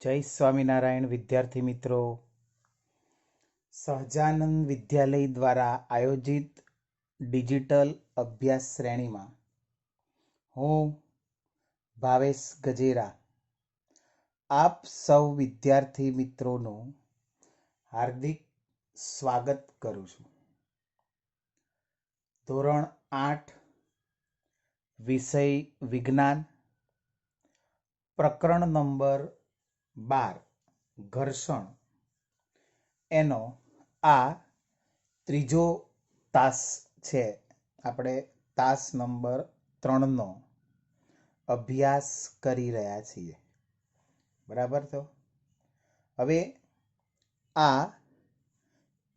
જય સ્વામિનારાયણ વિદ્યાર્થી મિત્રો, સહજાનંદ વિદ્યાલય દ્વારા આયોજિત ડિજિટલ અભ્યાસ શ્રેણીમાં હું ભાવેશ ગજેરા આપ સૌ વિદ્યાર્થી મિત્રોનું હાર્દિક સ્વાગત કરું છું. ધોરણ 8 વિષય વિજ્ઞાન, પ્રકરણ નંબર 12 ઘર્ષણ, એનો આ ત્રીજો તાસ છે. આપણે તાસ નંબર 3નો અભ્યાસ કરી રહ્યા છીએ. બરાબર? તો હવે આ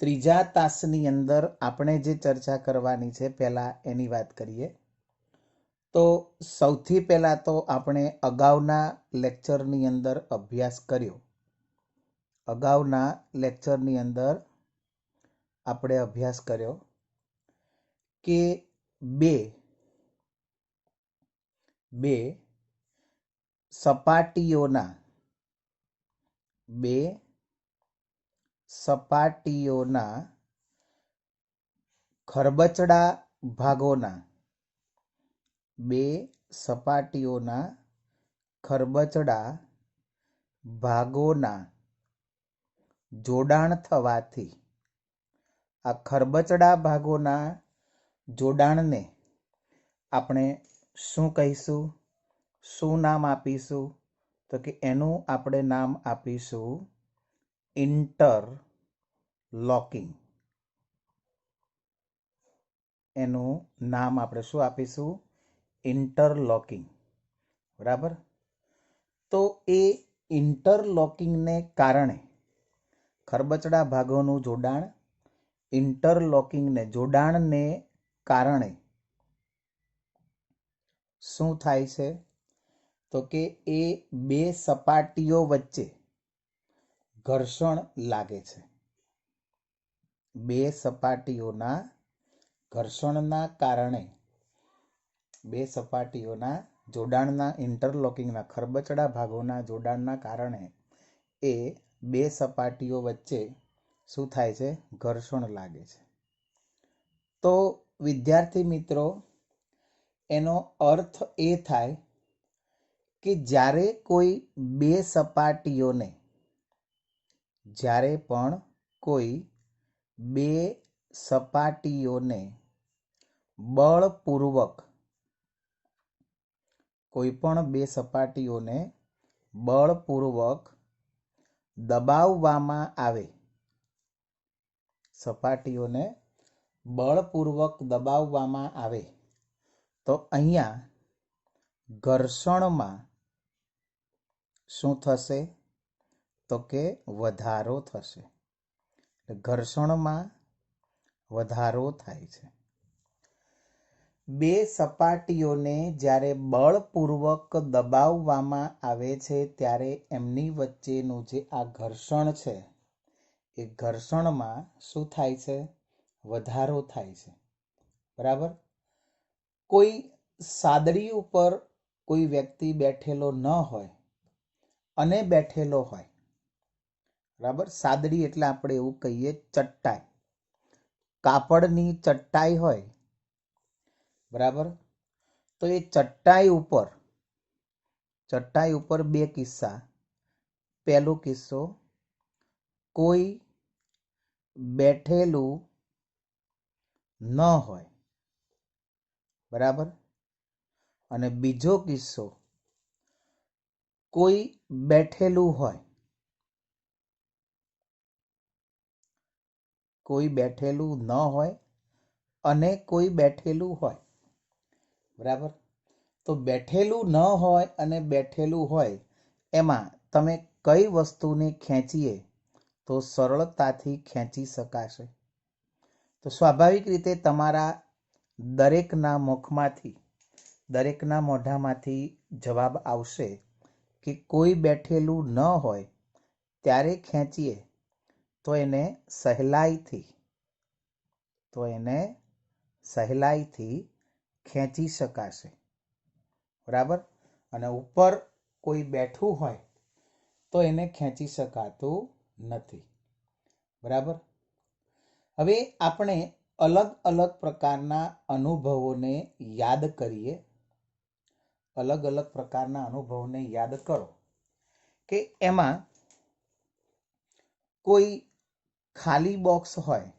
ત્રીજા તાસની અંદર આપણે જે ચર્ચા કરવાની છે, પહેલાં એની વાત કરીએ. તો સૌથી પહેલાં તો આપણે અગાઉના લેક્ચરની અંદર અભ્યાસ કર્યો. અગાઉના લેક્ચરની અંદર આપણે અભ્યાસ કર્યો કે બે સપાટીઓના ખરબચડા ભાગોના જોડાણ થવાથી, આ ખરબચડા ભાગોના જોડાણને આપણે શું કહીશું, શું નામ આપીશું? તો કે એનું આપણે નામ આપીશું ઇન્ટરલોકિંગ. એનું નામ આપણે શું આપીશું? ઇન્ટરલોકિંગ. બરાબર? તો એ ઇન્ટરલોકિંગને કારણે ખરબચડા ભાગોનું જોડાણ, જોડાણને કારણે શું થાય છે? તો કે એ બે સપાટીઓ વચ્ચે ઘર્ષણ લાગે છે. બે સપાટીઓના ઘર્ષણના કારણે, બે સપાટીઓના જોડાણના, ઇન્ટરલોકિંગના, ખરબચડા ભાગોના જોડાણના કારણે એ બે સપાટીઓ વચ્ચે શું થાય છે? ઘર્ષણ લાગે છે. તો વિદ્યાર્થી મિત્રો, એનો અર્થ એ થાય કે જ્યારે પણ કોઈ બે સપાટીઓને બળપૂર્વક દબાવવામાં આવે, તો અહીંયા ઘર્ષણમાં શું થશે? તો કે વધારો થશે. ઘર્ષણમાં વધારો થાય છે. બે સપાટીઓને જ્યારે બળપૂર્વક દબાવવામાં આવે છે, ત્યારે એમની વચ્ચેનું જે આ ઘર્ષણ છે, એ ઘર્ષણમાં શું થાય છે? વધારો થાય છે. બરાબર? કોઈ સાદડી ઉપર કોઈ વ્યક્તિ બેઠેલો ન હોય અને બેઠેલો હોય. બરાબર? સાદડી એટલે આપણે એવું કહીએ ચટ્ટાઈ, કાપડની ચટ્ટાઈ હોય. બરાબર? તો એ ચટ્ટાઈ ઉપર બે કિસ્સા. પહેલો કિસ્સો, કોઈ બેઠેલું ન હોય. બરાબર? અને બીજો કિસ્સો, કોઈ બેઠેલું હોય. કોઈ બેઠેલું ન હોય અને કોઈ બેઠેલું હોય. બરાબર? તો બેઠેલું ન હોય અને બેઠેલું હોય, એમાં તમે કઈ વસ્તુને ખેંચીએ તો સરળતાથી ખેંચી શકાશે? તો સ્વાભાવિક રીતે તમારા દરેકના મોઢામાંથી જવાબ આવશે કે કોઈ બેઠેલું ન હોય ત્યારે ખેંચીએ તો એને સહેલાઈથી ખેંચી શકાશે. બરાબર? અને ઉપર કોઈ બેઠું હોય તો એને ખેંચી શકાતું નથી. બરાબર. હવે આપણે અલગ અલગ પ્રકારના અનુભવોને યાદ કરીએ. અલગ અલગ પ્રકારના અનુભવોને યાદ કરો કે એમાં કોઈ ખાલી બોક્સ હોય.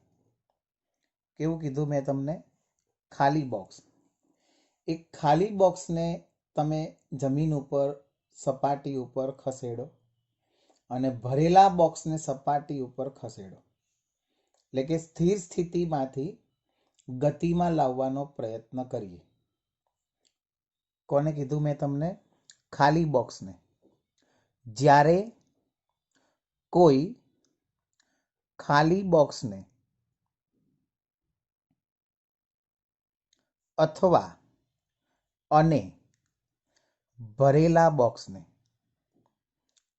કેવું કીધું મેં તમને? ખાલી બોક્સ. એક ખાલી બોક્સને તમે જમીન ઉપર સપાટી ઉપર ખસેડો અને ભરેલા બોક્સને સપાટી ઉપર ખસેડો, એટલે કે સ્થિર સ્થિતિમાંથી ગતિમાં લાવવાનો પ્રયત્ન કરીએ. કોને કીધું મેં તમને? ખાલી બોક્સને. જ્યારે કોઈ ખાલી બોક્સને અથવા અને ભરેલા બોક્સને,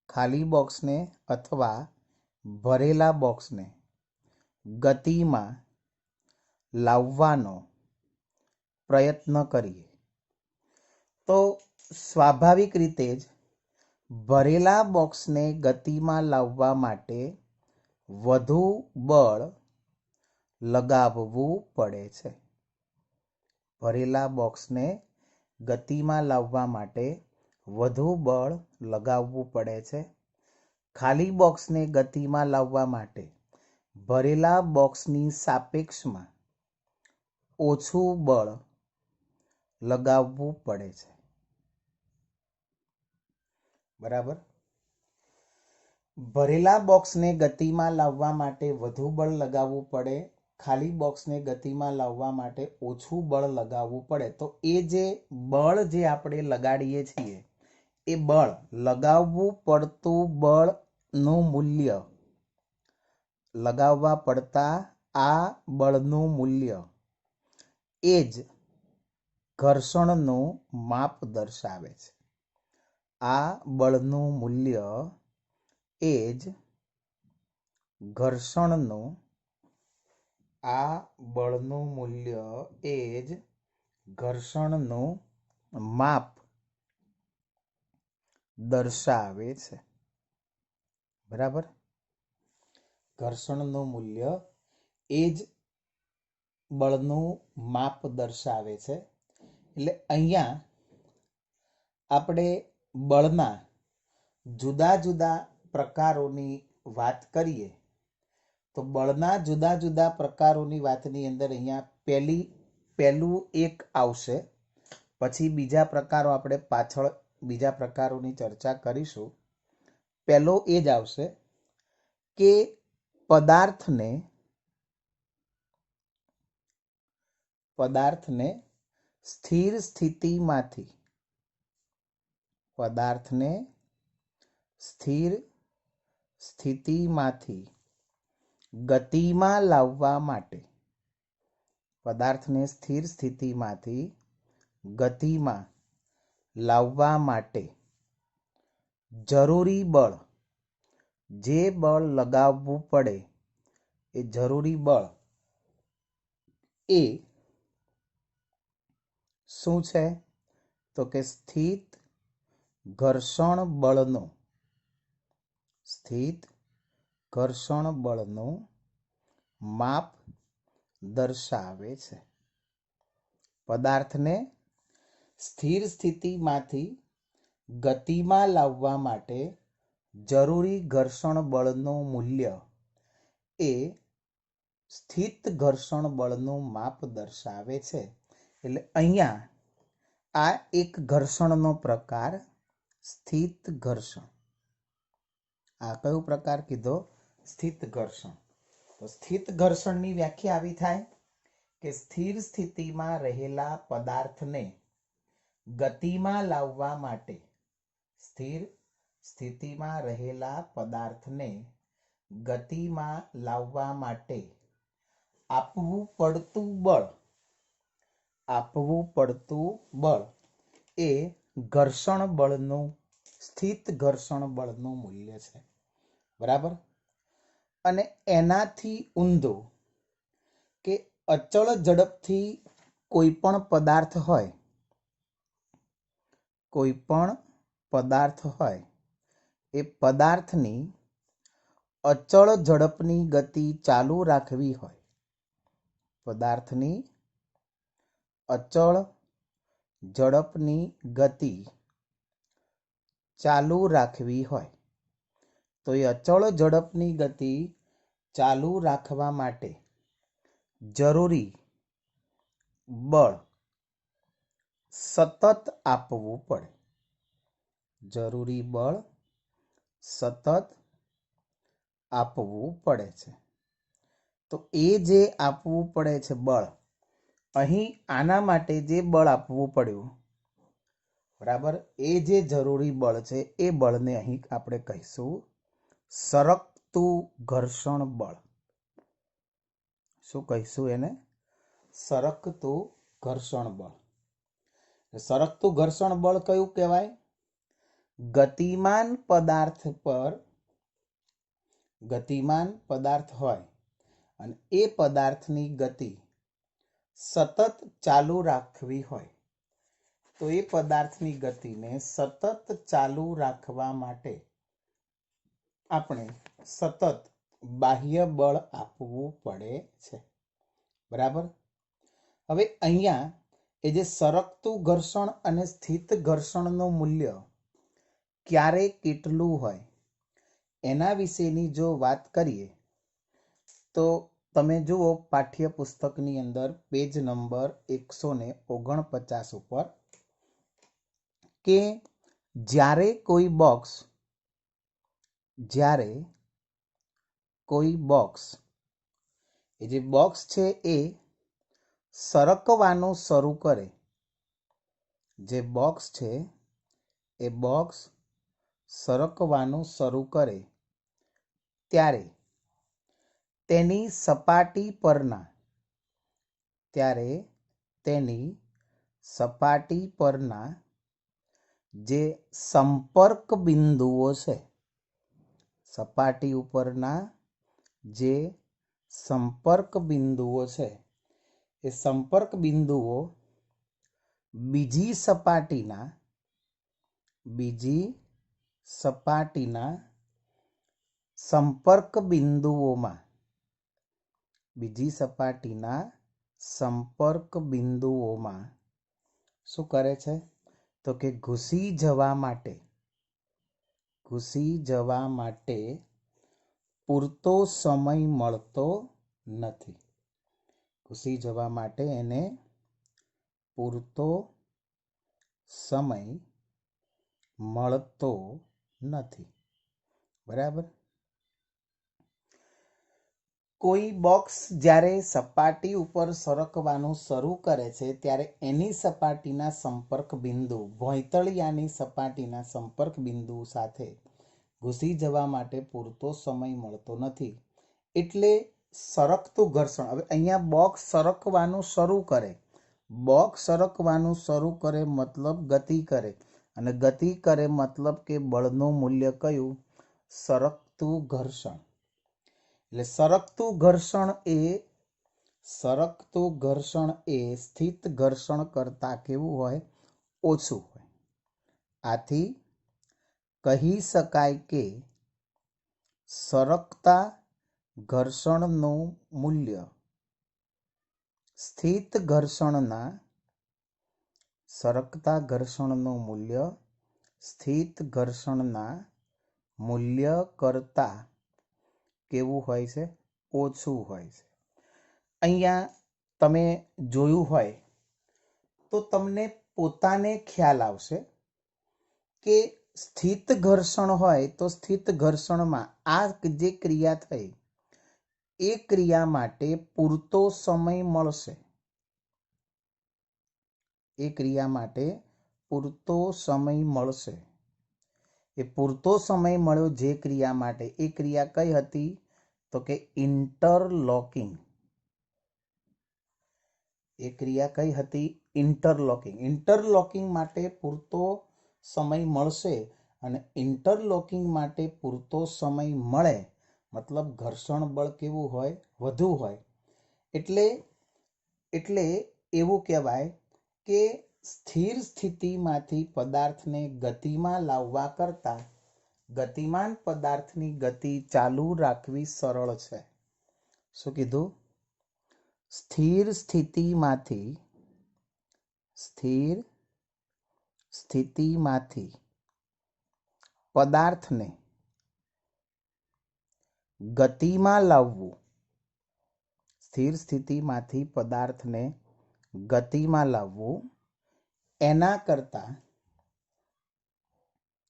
ખાલી બોક્સને અથવા ભરેલા બોક્સને ગતિમાં લાવવાનો પ્રયત્ન કરીએ તો સ્વાભાવિક રીતે જ ભરેલા બોક્સને ગતિમાં લાવવા માટે વધુ બળ લગાવવું પડે છે. ભરેલા બોક્સને ગતિમાં લાવવા માટે વધુ બળ લગાવવું પડે છે. ખાલી બોક્સને ગતિમાં લાવવા માટે ભરેલા બોક્સની સાપેક્ષમાં ઓછું બળ લગાવવું પડે છે. બરાબર. ભરેલા બોક્સને ગતિમાં લાવવા માટે વધુ બળ લગાવવું પડે, ખાલી બોક્સને ગતિમાં લાવવા માટે ઓછું બળ લગાવવું પડે. તો એ જે બળ જે આપણે લગાડીએ છીએ એ બળ લગાવવું પડતું બળનું મૂલ્ય, લગાવવા પડતા આ બળનું મૂલ્ય એ જ ઘર્ષણનું માપ દર્શાવે છે. આ બળનું મૂલ્ય એ જ ઘર્ષણનું, આ બળનું મૂલ્ય એ જ ઘર્ષણનું માપ દર્શાવે છે. બરાબર. ઘર્ષણનું મૂલ્ય એ જ બળનું માપ દર્શાવે છે. એટલે અહીંયા આપણે બળના જુદા જુદા પ્રકારોની વાત કરીએ તો બળના જુદા જુદા પ્રકારોની વાતની અંદર અહીંયા પહેલું એક આવશે, પછી બીજા પ્રકારો આપણે પાછળ બીજા પ્રકારોની ચર્ચા કરીશું. પહેલો એ જ આવશે કે પદાર્થને સ્થિર સ્થિતિમાંથી, પદાર્થને સ્થિર સ્થિતિમાંથી ગતિમાં લાવવા માટે, પદાર્થને સ્થિર સ્થિતિમાંથી ગતિમાં લાવવા માટે જરૂરી બળ, જે બળ લગાવવું પડે એ જરૂરી બળ એ શું છે? તો કે સ્થિત ઘર્ષણ બળનું, સ્થિત ઘર્ષણ બળનું માપ દર્શાવે છે. પદાર્થને સ્થિર સ્થિતિમાંથી ગતિમાં લાવવા માટે જરૂરી ઘર્ષણ બળનું મૂલ્ય એ સ્થિત ઘર્ષણ બળનું માપ દર્શાવે છે. એટલે અહીંયા આ એક ઘર્ષણનો પ્રકાર સ્થિત ઘર્ષણ. આ કયો પ્રકાર કીધો? સ્થિત ઘર્ષણ. તો સ્થિત ઘર્ષણની વ્યાખ્યા આવી થાય કે સ્થિર સ્થિતિમાં રહેલા પદાર્થને ગતિમાં લાવવા માટે, સ્થિર સ્થિતિમાં રહેલા પદાર્થને ગતિમાં લાવવા માટે આપવું પડતું બળ એ ઘર્ષણ બળનું, સ્થિત ઘર્ષણ બળનું મૂલ્ય છે. બરાબર. અને એનાથી ઊંધું કે અચળ ઝડપથી કોઈ પણ પદાર્થ હોય એ પદાર્થની અચળ ઝડપની ગતિ ચાલુ રાખવી હોય, પદાર્થની અચળ ઝડપની ગતિ ચાલુ રાખવી હોય તો એ અચળ ઝડપની ગતિ ચાલુ રાખવા માટે જરૂરી બળ સતત આપવું પડે, જરૂરી બળ સતત આપવું પડે છે. તો એ જે આપવું પડે છે બળ, અહીં આના માટે જે બળ આપવું પડ્યું, બરાબર, એ જે જરૂરી બળ છે એ બળને અહીં આપણે કહીશું સરકતું ઘર્ષણ બળ. શું કહીશું એને? સરકતું ઘર્ષણ બળ. સરકતું ઘર્ષણ બળ કયું કહેવાય? ગતિમાન પદાર્થ પર, ગતિમાન પદાર્થ હોય અને એ પદાર્થની ગતિ સતત ચાલુ રાખવી હોય તો એ પદાર્થની ગતિને સતત ચાલુ રાખવા માટે આપણે સતત બાહ્ય બળ આપવું પડે છે. બરાબર. હવે અહીંયા એ જે સરકતું ઘર્ષણ અને સ્થિત ઘર્ષણનું મૂલ્ય ક્યારે કેટલું હોય એના વિશેની જો વાત કરીએ તો તમે જુઓ પાઠ્યપુસ્તકની અંદર પેજ નંબર 149 ઉપર કે જ્યારે કોઈ બોક્સ એ જે બોક્સ છે એ સરકવાનું શરૂ કરે, જે બોક્સ છે એ બોક્સ સરકવાનું શરૂ કરે ત્યારે તેની સપાટી પરના જે સંપર્ક બિંદુઓ છે, સપાટી ઉપરના જે સંપર્ક બિંદુઓ છે એ સંપર્ક બિંદુઓ બીજી સપાટીના સંપર્ક બિંદુઓમાં, બીજી સપાટીના સંપર્ક બિંદુઓમાં શું કરે છે? તો કે ઘૂસી જવા માટે પૂરતો સમય મળતો નથી. ઘૂસી જવા માટે એને પૂરતો સમય મળતો નથી. બરાબર. કોઈ બોક્સ જ્યારે સપાટી ઉપર સરકવાનું શરૂ કરે છે ત્યારે એની સપાટીના સંપર્ક બિંદુ ભોંયતળિયાની સપાટીના સંપર્ક બિંદુ સાથે ઘૂસી જવા માટે પૂરતો સમય મળતો નથી. એટલે સરકતું ઘર્ષણ. હવે અહીંયા બોક્સ સરકવાનું શરૂ કરે, બોક્સ સરકવાનું શરૂ કરે મતલબ ગતિ કરે, અને ગતિ કરે મતલબ કે બળનું મૂલ્ય કયું? સરકતું ઘર્ષણ. એટલે સરકતું ઘર્ષણ એ સ્થિત ઘર્ષણ કરતા કેવું હોય? ઓછું હોય. આથી કહી શકાય કે સરકતા ઘર્ષણનું મૂલ્ય સ્થિત ઘર્ષણના મૂલ્ય કરતા કેવું હોય છે? ઓછું હોય છે. અહીંયા તમે જોયું હોય તો તમને પોતાને ખ્યાલ આવશે કે સ્થિત ઘર્ષણ હોય તો સ્થિત ઘર્ષણમાં આ જે ક્રિયા થઈ એ ક્રિયા માટે પૂરતો સમય મળશે. એ ક્રિયા માટે પૂરતો સમય મળશે. એ પૂરતો સમય મળ્યો જે ક્રિયા માટે, એ ક્રિયા કઈ હતી? તો કે ઇન્ટરલોકિંગ. એ ક્રિયા કઈ હતી? ઇન્ટરલોકિંગ. ઇન્ટરલોકિંગ માટે પૂરતો સમય મળશે અને ઇન્ટરલોકિંગ માટે પૂરતો સમય મળે મતલબ ઘર્ષણ બળ કેવું હોય? વધુ હોય. એટલે એવું કહેવાય કે સ્થિર સ્થિતિમાંથી પદાર્થને ગતિમાં લાવવા કરતાં ગતિમાન પદાર્થની ગતિ ચાલુ રાખવી સરળ છે. શું કીધું? સ્થિર સ્થિતિમાંથી પદાર્થને ગતિમાં લાવવું, સ્થિર સ્થિતિમાંથી પદાર્થને ગતિમાં લાવવું એના કરતાં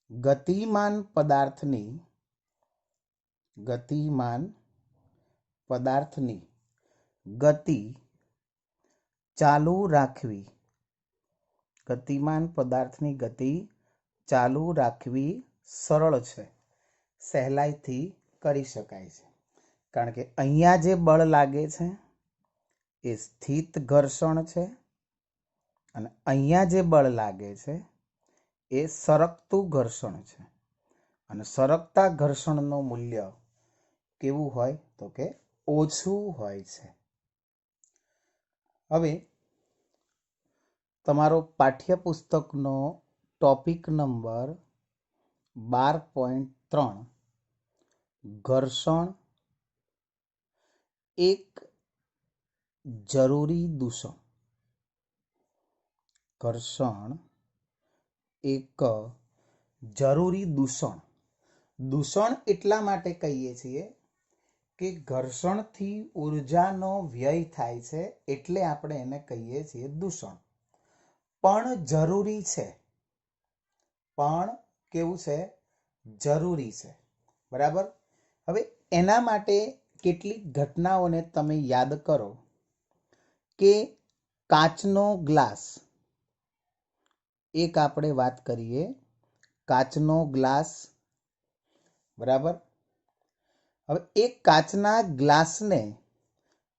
ગતિમાન પદાર્થની ગતિ ચાલુ રાખવી, ગતિમાન પદાર્થની ગતિ ચાલુ રાખવી સરળ છે, સહેલાઈથી કરી શકાય છે. કારણ કે અહીંયા જે બળ લાગે છે એ સ્થિત ઘર્ષણ છે અને અહીંયા જે બળ લાગે છે એ સરકતું ઘર્ષણ છે. અને સરકતા ઘર્ષણનું મૂલ્ય કેવું હોય તો કે ઓછું હોય છે. હવે તમારો પાઠ્યપુસ્તકનો ટોપિક નંબર 12.3 ઘર્ષણ એક જરૂરી દૂષણ. ઘર્ષણ એક જરૂરી દૂષણ. દૂષણ એટલા માટે કહીએ છીએ કે ઘર્ષણથી ઉર્જાનો વ્યય થાય છે એટલે આપણે એને કહીએ છીએ દૂષણ. પણ જરૂરી છે, પણ કેવું છે? જરૂરી છે. બરાબર. હવે એના માટે કેટલીક ઘટનાઓને તમે યાદ કરો કે કાચનો ગ્લાસ, એક આપણે વાત કરીએ કાચનો ગ્લાસ. બરાબર. હવે એક કાચના ગ્લાસને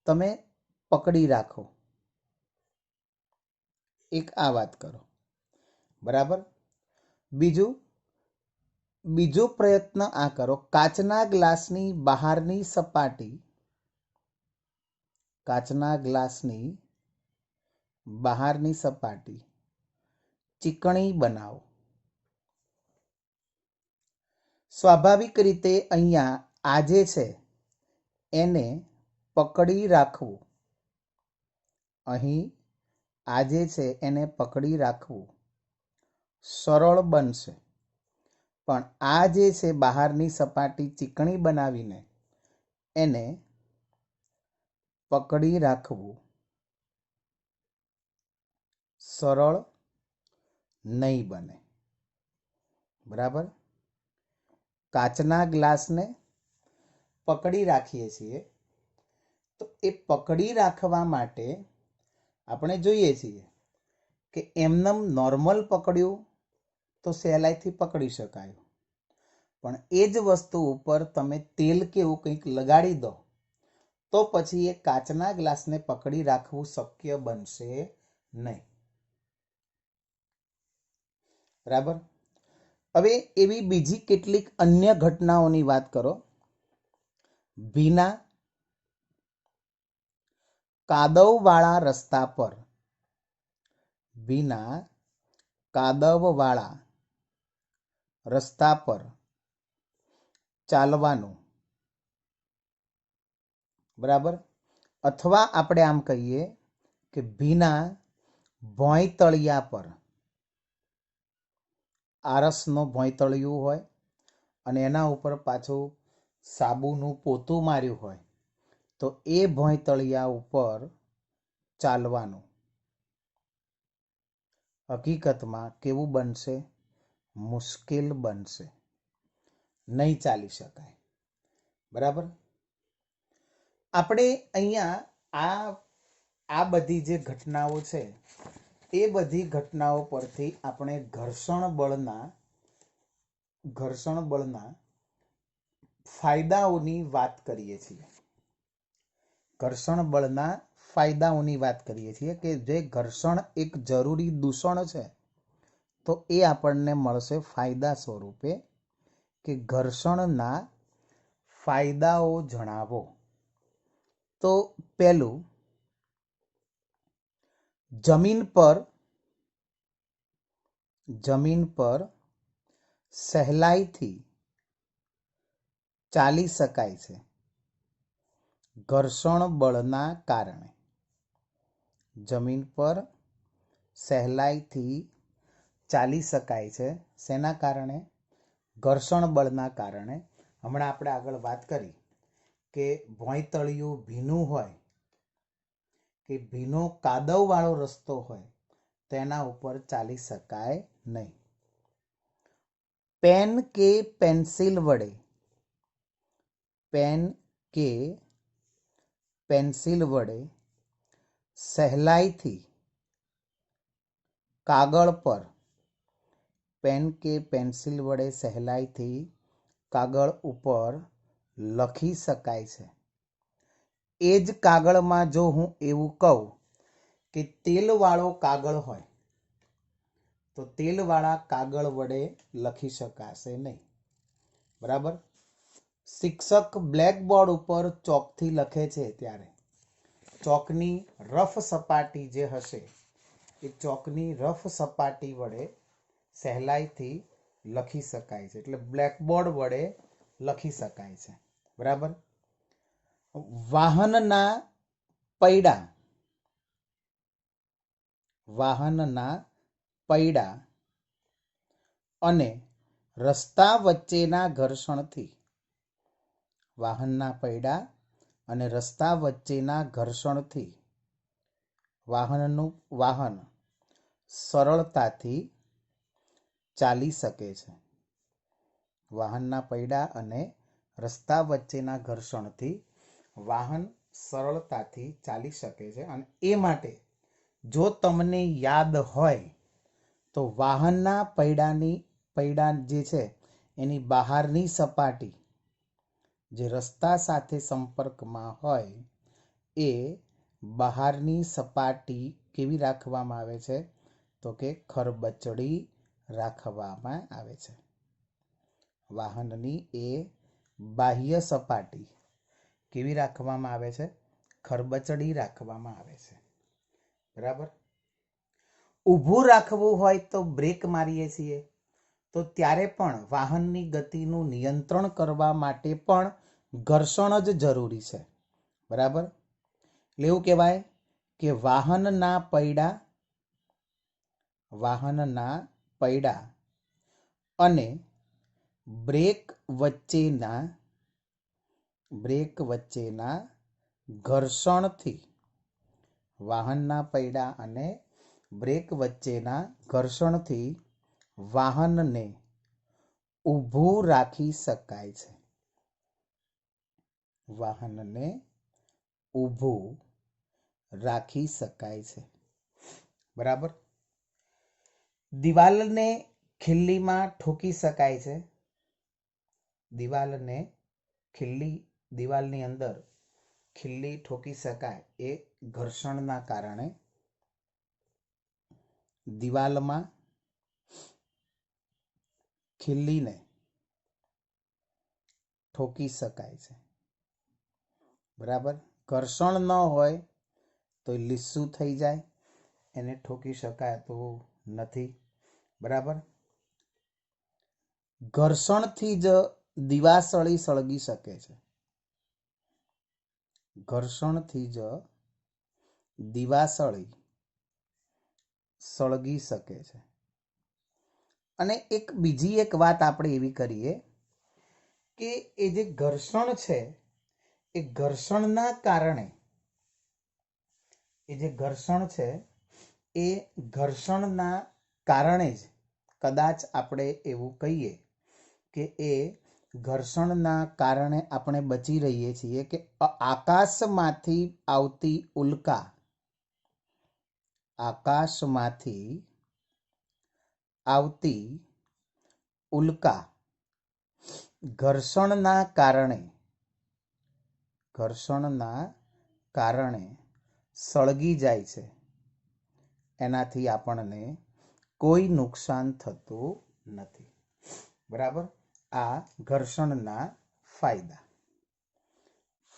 તમે પકડી રાખો, એક આ વાત કરો. બરાબર. બીજો પ્રયત્ન આ કરો, કાચના ગ્લાસની બહારની સપાટી, ચીકણી બનાવો. સ્વાભાવિક રીતે અહીંયા આ જે છે એને પકડી રાખવું, અહીં આ જે છે એને પકડી રાખવું સરળ બનશે. પણ આ જે છે બહારની સપાટી ચીકણી બનાવીને એને પકડી રાખવું સરળ નહીં બને. બરાબર. કાચના ગ્લાસને પકડી રાખીએ છીએ તો એ પકડી રાખવા માટે આપણે જોઈએ છીએ કે એમનેમ નોર્મલ પકડ્યું તો સહેલાઈથી પકડી શકાય, પણ એ જ વસ્તુ ઉપર તમે તેલ કે એવું કંઈક લગાડી દો તો પછી એ કાચના ગ્લાસને પકડી રાખવું શક્ય બનશે નહીં. બરાબર. હવે એવી બીજી કેટલીક અન્ય ઘટનાઓની વાત કરો. ભીના કાદવવાળા રસ્તા પર ચાલવાનું. બરાબર. અથવા આપણે આમ કહીએ કે ભીના ભોંયતળિયા પર, આરસનો ભોંયતળિયું હોય અને એના ઉપર પાછું સાબુનું પોતું માર્યું હોય તો એ ભોંયતળિયા ઉપર ચાલવાનું હકીકતમાં કેવું બનશે? મુશ્કેલ બનશે, નહીં ચાલી શકાય. બરાબર. આપણે અહીંયા આ બધી જે ઘટનાઓ છે એ બધી ઘટનાઓ પરથી આપણે ઘર્ષણ બળના ફાયદાઓની વાત કરીએ છીએ. ઘર્ષણ બળના ફાયદાઓની વાત કરીએ છીએ કે જે ઘર્ષણ એક જરૂરી દૂષણ છે તો એ આપણને મળશે ફાયદા સ્વરૂપે કે ઘર્ષણના ફાયદાઓ જણાવો. તો પહેલું, જમીન પર સહેલાઈથી ચાલી શકાય છે ઘર્ષણ બળના કારણે. જમીન પર સહેલાઈથી ચાલી શકાય છે શેના કારણે? ઘર્ષણ બળના કારણે. હમણાં આપણે આગળ વાત કરી કે ભોંયતળિયું ભીનું હોય કે ભીનો કાદવવાળો રસ્તો હોય તેના ઉપર ચાલી શકાય નહીં. પેન કે પેન્સિલ વડે સહેલાઈથી કાગળ પર સહેલાઈથી કાગળ ઉપર લખી શકાય છે. એ જ કાગળમાં જો હું એવું કહું કે તેલવાળો કાગળ હોય તો તેલવાળા કાગળ વડે લખી શકાશે નહીં. બરાબર? શિક્ષક બ્લેકબોર્ડ ઉપર ચોકથી લખે છે ત્યારે ચોકની રફ સપાટી જે હશે એ ચોકની રફ સપાટી વડે સહેલાઈથી લખી શકાય છે. એટલે બ્લેકબોર્ડ વડે લખી શકાય છે. બરાબર? વાહનના પૈડા અને રસ્તા વચ્ચેના ઘર્ષણથી વાહન સરળતાથી ચાલી શકે છે. વાહનના પૈડા અને રસ્તા વચ્ચેના ઘર્ષણથી વાહન સરળતાથી ચાલી શકે છે. અને એ માટે જો તમને યાદ હોય તો વાહનના પૈડા જે છે એની બહારની સપાટી જે રસ્તા સાથે સંપર્કમાં હોય એ બહારની સપાટી કેવી રાખવામાં આવે છે? તો કે ખરબચડી રાખવામાં આવે છે. વાહનની એ બાહ્ય સપાટી કેવી રાખવામાં આવે છે? ખરબચડી રાખવામાં આવે છે. બરાબર? ઊભું રાખવું હોય તો બ્રેક મારીએ છીએ તો ત્યારે પણ વાહનની ગતિનું નિયંત્રણ કરવા માટે પણ ઘર્ષણ જ જરૂરી છે. બરાબર? એટલે એવું કહેવાય કે વાહનના પૈડા અને બ્રેક વચ્ચેના ઘર્ષણથી વાહનને ઊભું રાખી શકાય છે. બરાબર? દિવાલને ખિલ્લીમાં ઠોકી શકાય છે. દિવાલની અંદર ખિલ્લી ઠોકી શકાય એ ઘર્ષણના કારણે. દિવાલમાં ખિલ્લીને ઠોકી શકાય છે. બરાબર? ઘર્ષણ ન હોય તો લીસું થઈ જાય, એને ઠોકી શકાતું નથી. બરાબર? ઘર્ષણથી જ દિવાસળી સળગી શકે છે. અને બીજી એક વાત આપણે એવી કરીએ કે એ જે ઘર્ષણ છે એ ઘર્ષણના કારણે જ કદાચ આપણે એવું કહીએ કે એ ઘર્ષણના કારણે આપણે બચી રહીએ છીએ કે આકાશમાંથી આવતી ઉલ્કા ઘર્ષણના કારણે સળગી જાય છે. એનાથી આપણને કોઈ નુકસાન થતું નથી. બરાબર? આ ઘર્ષણના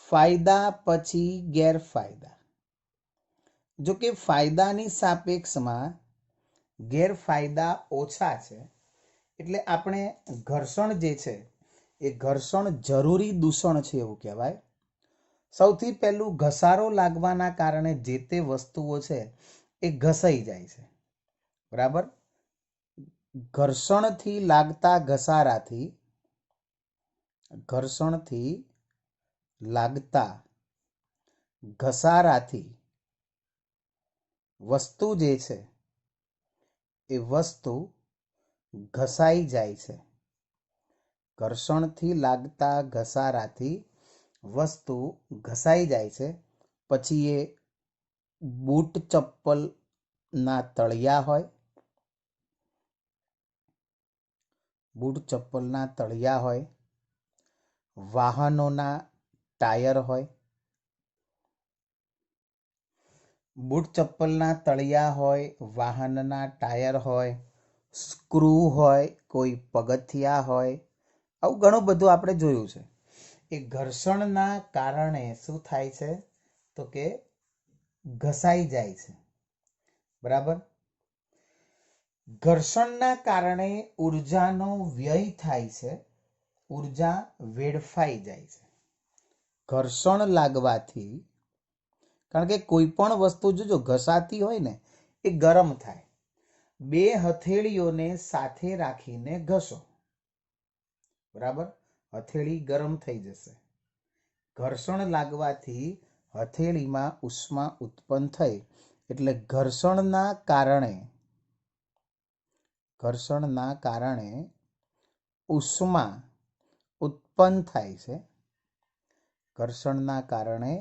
ફાયદા. પછી ગેરફાયદા. જો કે ફાયદાની સાપેક્ષમાં ગેરફાયદા ઓછા છે એટલે આપણે ઘર્ષણ જે છે એ ઘર્ષણ જરૂરી દૂષણ છે એવું કહેવાય. સૌથી પહેલું ઘસારો લાગવાના કારણે જે તે વસ્તુઓ છે એ ઘસાઈ જાય છે. બરાબર. ઘર્ષણથી લાગતા ઘસારાથી વસ્તુ જે છે એ વસ્તુ ઘસાઈ જાય છે. ઘર્ષણથી લાગતા ઘસારાથી વસ્તુ ઘસાઈ જાય છે. પછી એ બૂટ ચપ્પલના તળિયા હોય, વાહનોના ટાયર હોય, બૂટ ચપ્પલના તળિયા હોય, વાહનના ટાયર હોય, સ્ક્રૂ હોય, કોઈ પગથિયા હોય, આવું ઘણું બધું આપણે જોયું છે. એ ઘર્ષણના કારણે શું થાય છે તો કે ઘસાઈ જાય છે. બરાબર. ઘર્ષણના કારણે ઉર્જાનો વ્યય થાય છે, ઉર્જા વેડફાઈ જાય છે. ઘર્ષણ લાગવાથી, કારણ કે કોઈ પણ વસ્તુ જો ઘસાતી હોય ને એ ગરમ થાય. બે હથેળીઓને સાથે રાખીને ઘસો, બરાબર, હથેળી ગરમ થઈ જશે. ઘર્ષણ લાગવાથી હથેળીમાં ઉષ્મા ઉત્પન્ન થઈ, એટલે ઘર્ષણના કારણે ઉષ્મા ઉત્પન્ન થાય છે. ઘર્ષણના કારણે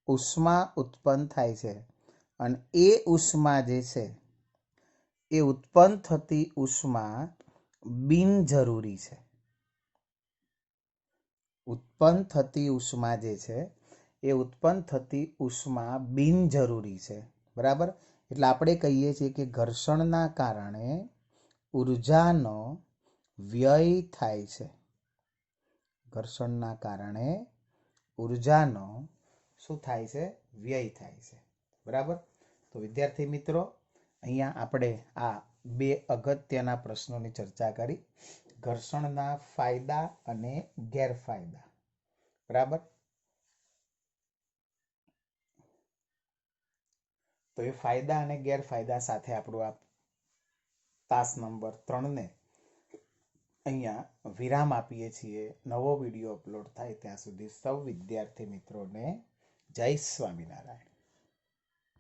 ઉષ્મા ઉત્પન્ન થાય છે. અને એ ઉષ્મા જે છે એ ઉત્પન્ન થતી ઉષ્મા બિનજરૂરી છે. ઉત્પન્ન થતી ઉષ્મા બિનજરૂરી છે. બરાબર. એટલે આપણે કહીએ છીએ કે ઘર્ષણના કારણે ઉર્જાનો વ્યય થાય છે. ઘર્ષણના કારણે ઉર્જાનો શું થાય છે? વ્યય થાય છે. બરાબર. તો વિદ્યાર્થી મિત્રો, અહીંયા આપણે આ બે અગત્યના પ્રશ્નોની ચર્ચા કરી. ઘર્ષણના ફાયદા અને ગેરફાયદા. બરાબર. તો એ ફાયદા અને ગેરફાયદા સાથે આપણું આ તાસ નંબર 3 ને અહીંયા વિરામ આપીએ છીએ. નવો વિડીયો અપલોડ થાય ત્યાં સુધી સૌ વિદ્યાર્થી મિત્રોને જય સ્વામિનારાયણ.